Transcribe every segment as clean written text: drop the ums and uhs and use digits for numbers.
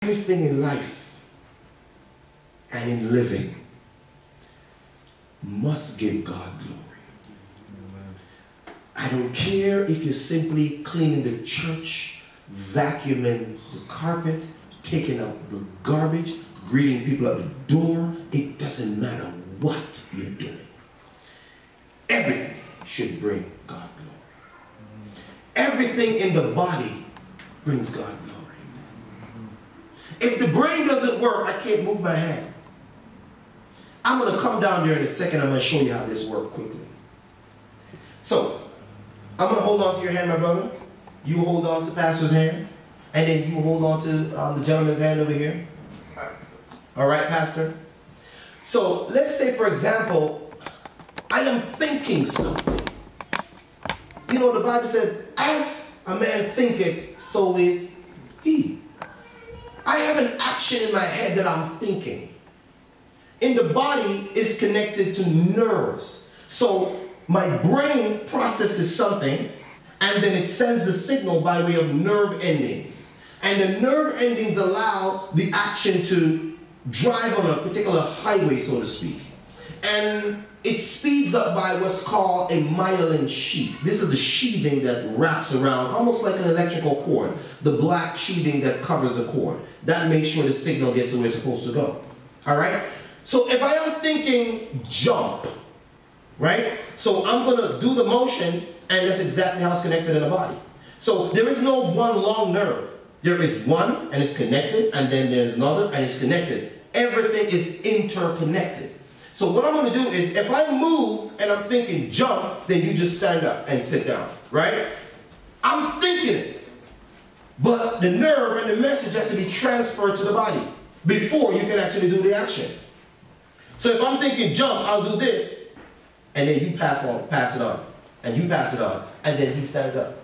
Everything in life and in living must give God glory. I don't care if you're simply cleaning the church, vacuuming the carpet, taking out the garbage, greeting people at the door. It doesn't matter what you're doing. Everything should bring God glory. Everything in the body brings God glory. If the brain doesn't work, I can't move my hand. I'm going to come down there in a second. I'm going to show you how this works quickly. So, I'm going to hold on to your hand, my brother. You hold on to Pastor's hand. And then you hold on to the gentleman's hand over here. All right, Pastor? So, let's say, for example, I am thinking something. You know, the Bible said, as a man thinketh, so is he. I have an action in my head that I'm thinking. In the body is connected to nerves. So my brain processes something and then it sends a signal by way of nerve endings. And the nerve endings allow the action to drive on a particular highway, so to speak. And it speeds up by what's called a myelin sheath. This is the sheathing that wraps around, almost like an electrical cord. The black sheathing that covers the cord. That makes sure the signal gets where it's supposed to go. All right? So if I am thinking jump, right? So I'm going to do the motion, and that's exactly how it's connected in the body. So there is no one long nerve. There is one, and it's connected, and then there's another, and it's connected. Everything is interconnected. So what I'm going to do is, if I move and I'm thinking jump, then you just stand up and sit down, right? I'm thinking it. But the nerve and the message has to be transferred to the body before you can actually do the action. So if I'm thinking jump, I'll do this, and then you pass it on, and you pass it on, and then he stands up.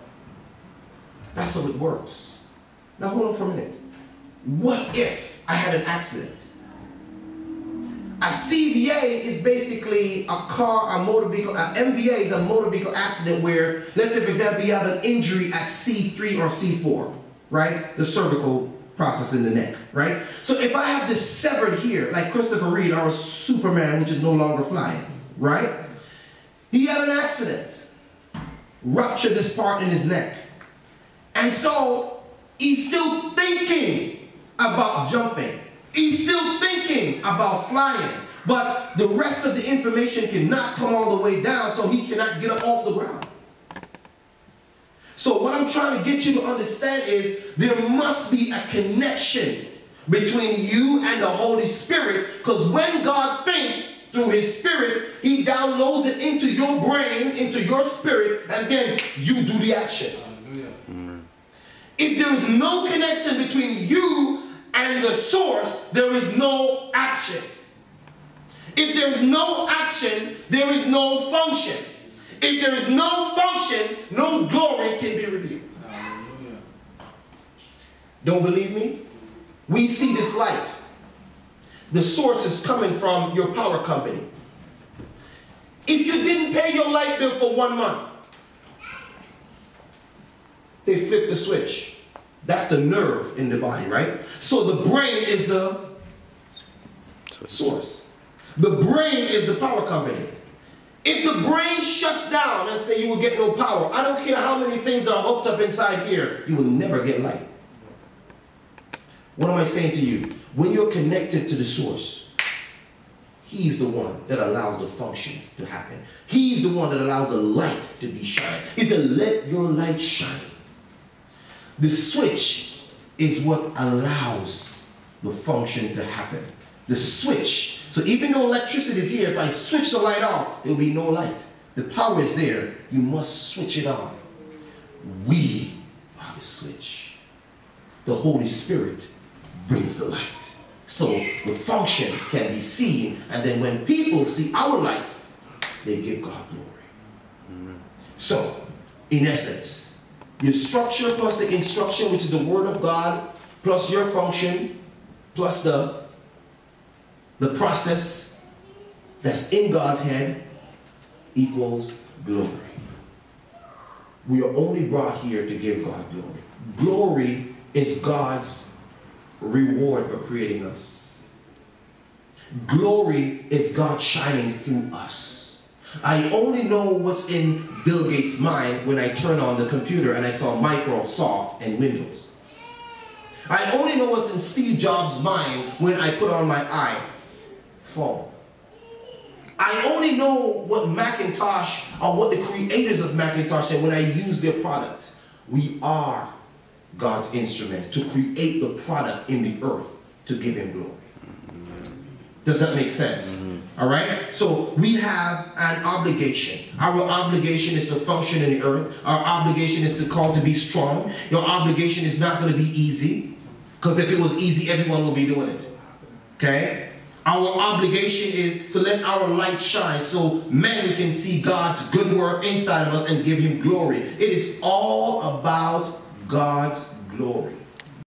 That's how it works. Now hold on for a minute. What if I had an accident? A CVA is basically a motor vehicle. MVA is a motor vehicle accident where, let's say for example, you have an injury at C3 or C4, right? The cervical process in the neck, right? So if I have this severed here, like Christopher Reed, our Superman, which is no longer flying, right? He had an accident, ruptured this part in his neck. And so he's still thinking about jumping. He's still thinking about flying, but the rest of the information cannot come all the way down, so he cannot get up off the ground. So what I'm trying to get you to understand is there must be a connection between you and the Holy Spirit, because when God thinks through his Spirit, he downloads it into your brain, into your spirit, and then you do the action. If there is no connection between you and the source, there is no action. If there is no action, there is no function. If there is no function, no glory can be revealed. Hallelujah. Don't believe me? We see this light. The source is coming from your power company. If you didn't pay your light bill for 1 month, they flip the switch. That's the nerve in the body, right? So the brain is the source. The brain is the power company. If the brain shuts down and say you will get no power, I don't care how many things are hooked up inside here, you will never get light. What am I saying to you? When you're connected to the source, he's the one that allows the function to happen. He's the one that allows the light to be shined. He said, let your light shine. The switch is what allows the function to happen. The switch. So even though electricity is here, if I switch the light off, there will be no light. The power is there. You must switch it on. We are the switch. The Holy Spirit brings the light. So the function can be seen, and then when people see our light, they give God glory. So, in essence, your structure plus the instruction, which is the Word of God, plus your function, plus the process that's in God's head equals glory. We are only brought here to give God glory. Glory is God's reward for creating us. Glory is God shining through us. I only know what's in Bill Gates' mind when I turn on the computer and I saw Microsoft and Windows. I only know what's in Steve Jobs' mind when I put on my iPhone. I only know what Macintosh or what the creators of Macintosh said when I use their product. We are God's instrument to create the product in the earth to give him glory. Does that make sense? All right? So we have an obligation. Our obligation is to function in the earth. Our obligation is to call to be strong. Your obligation is not going to be easy, because if it was easy, everyone will be doing it. Okay? Our obligation is to let our light shine so men can see God's good work inside of us and give him glory. It is all about God's glory.